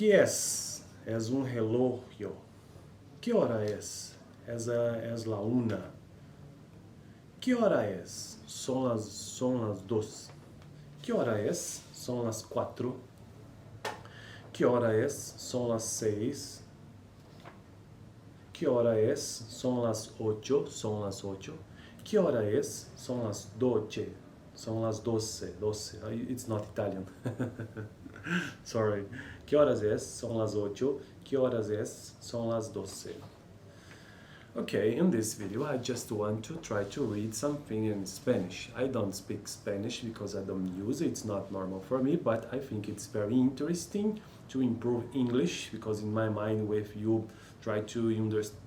que es? Es un reloj. ¿Qué hora es? Es la 1. ¿Qué hora es? Son las 2. ¿Qué hora es? Son las 4. ¿Qué hora es? Son las 6. ¿Qué hora es? Son las 8. Son las 8. ¿Qué hora es? Son las 12. Son las 12. 12. It's not Italian. Sorry. ¿Qué horas es? Son las 8. ¿Qué horas es? Son las 12. Okay, in this video I just want to try to read something in Spanish. I don't speak Spanish because I don't use it, it's not normal for me, but I think it's very interesting to improve English, because in my mind, if you try to understand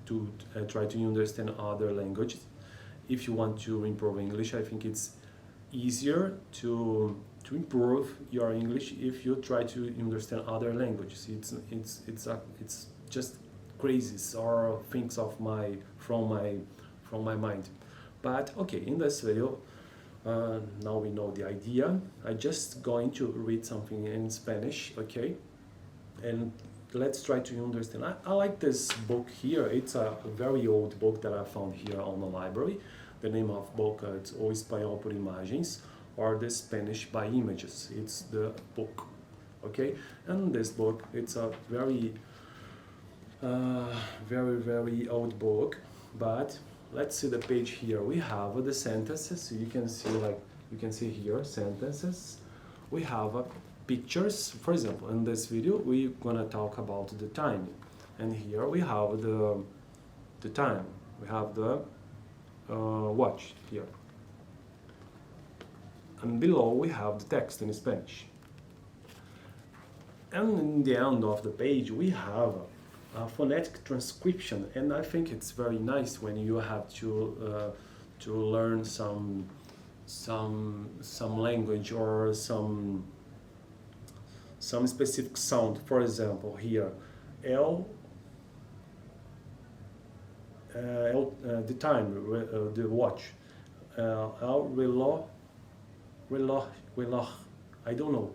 other languages, if you want to improve English, I think it's easier to improve your English if you try to understand other languages. It's just crazy or things from my mind. But okay, in this video, now we know the idea. I'm just going to read something in Spanish, okay? And let's try to understand. I like this book here. It's a very old book that I found here on the library. The name of book it's O Espanhol por Imagens, or the Spanish by Images. It's the book, okay? And this book, it's a very old book, but let's see the page here. We have the sentences. So you can see here sentences. We have pictures. For example, in this video we're gonna talk about the time, and here we have the time. We have the watch here, and below we have the text in Spanish. And in the end of the page we have a phonetic transcription, and I think it's very nice when you have to learn some language or some specific sound. For example, here the time, the watch, el reloj. I don't know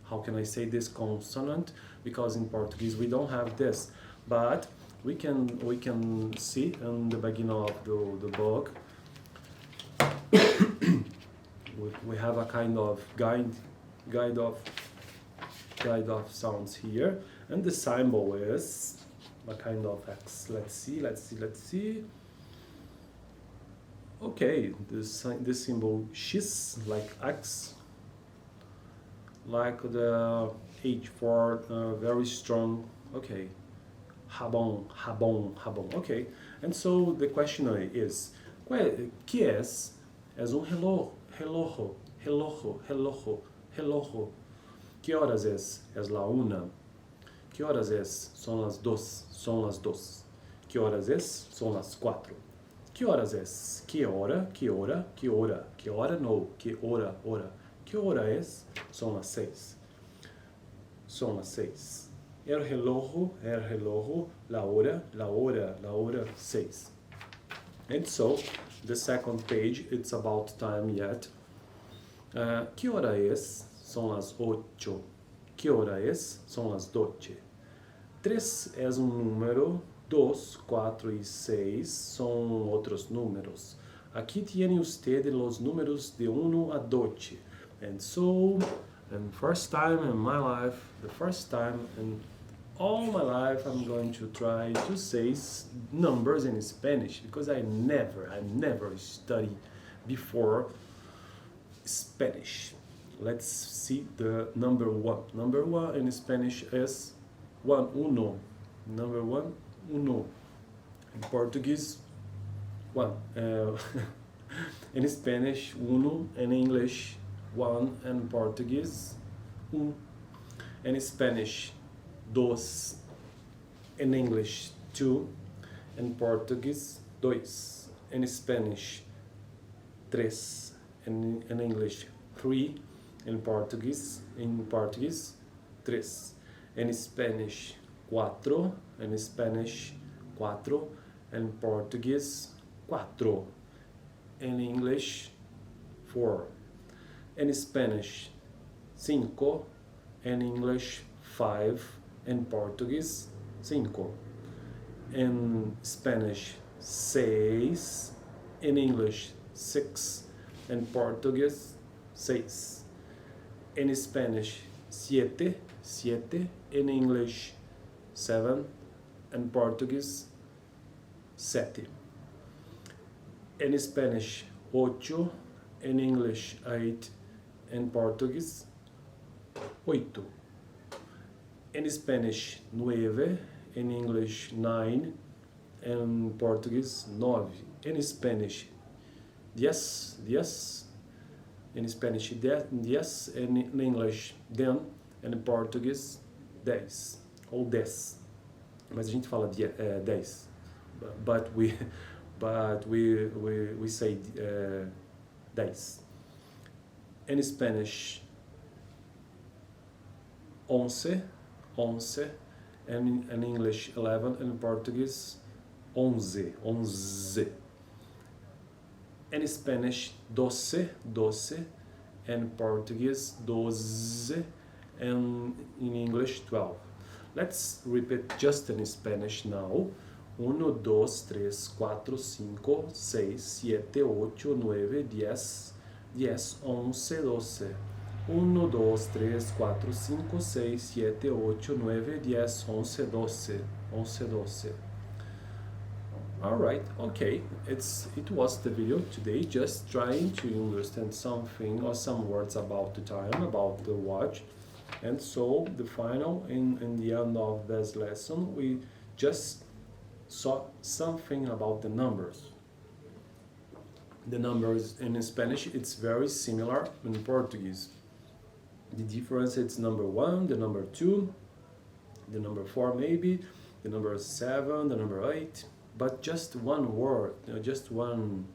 how can I say this consonant, because in Portuguese we don't have this. But we can see in the beginning of the book we have a kind of guide of sounds here, and the symbol is a kind of X. Let's see. Okay, the symbol X, like X, like the H for very strong. Okay. Rabón. Okay, and so the question is, ¿qué es? Es un reloj. ¿Qué horas es? Es la 1. ¿Qué horas es? Son las 2. ¿Qué horas es? Son las 4. ¿Qué horas es? ¿Qué hora? No, ¿qué hora? ¿Qué hora es? Son las 6. El reloj, la hora, 6. And so, the second page, it's about time yet. ¿Qué hora es? Son las 8. ¿Qué hora es? Son las 12. 3 es un número, 2, 4 y 6 son otros números. Aquí tiene usted los números de 1 a 12. And so, and first time in my life, the first time in all my life, I'm going to try to say numbers in Spanish, because I never studied before Spanish. Let's see the number 1. Number 1 in Spanish is uno. Number 1, uno. In Portuguese, 1. In Spanish, uno. In English, 1. In Portuguese, in Spanish, dos. In English, 2. In Portuguese, dois. In Spanish, tres. In English, 3. In Portuguese, tres. In Spanish, cuatro. In Spanish, cuatro. In Portuguese, cuatro. In English, 4. In Spanish, cinco. In English, 5. In Portuguese, 5. In Spanish, 6. In English, 6. In Portuguese, 6. In Spanish, 7. In English, 7. In Portuguese, 7. In Spanish, 8. In English, 8. In Portuguese, 8. In Spanish, 9. In English, 9. In Portuguese, 9. In Spanish, 10. In Spanish, 10. In English, 10. In Portuguese, 10. Ou 10. Mas a gente fala 10. But we say 10. In Spanish, 11. And in English, 11. In Portuguese, 11. In Spanish, 12. In Portuguese, 12. And in English, 12. Let's repeat just in Spanish now. 1, 2, 3, 4, 5, 6, 7, 8, 9, 10, 10, 11, 12. 1, 2, 3, 4, 5, 6, 7, 8, 9, 10, 11, 12. 11, 12. Alright, okay. It was the video today, just trying to understand something or some words about the time, about the watch. And so the final, in the end of this lesson, we just saw something about the numbers. The numbers in Spanish, it's very similar in Portuguese. The difference is number 1, the number 2, the number 4 maybe, the number 7, the number 8, but just one word, just one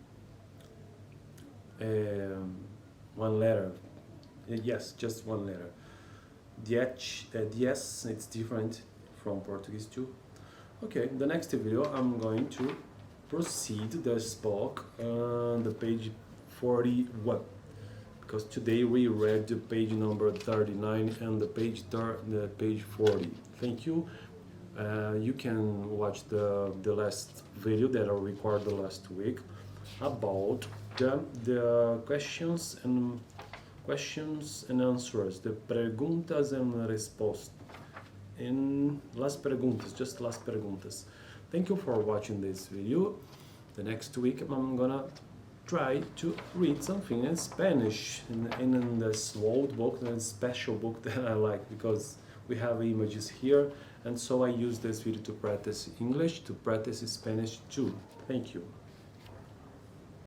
letter. Yes, just one letter. Yes, it's different from Portuguese too. Okay, the next video I'm going to proceed this book on the page 41, because today we read the page number 39 and the page 40. Thank you. You can watch the last video that I recorded last week about the questions and answers, the preguntas and respostas. In las preguntas, just las preguntas. Thank you for watching this video. The next week I'm gonna try to read something in Spanish in this old book, the special book that I like, because we have images here, and so I use this video to practice English, to practice Spanish too. Thank you.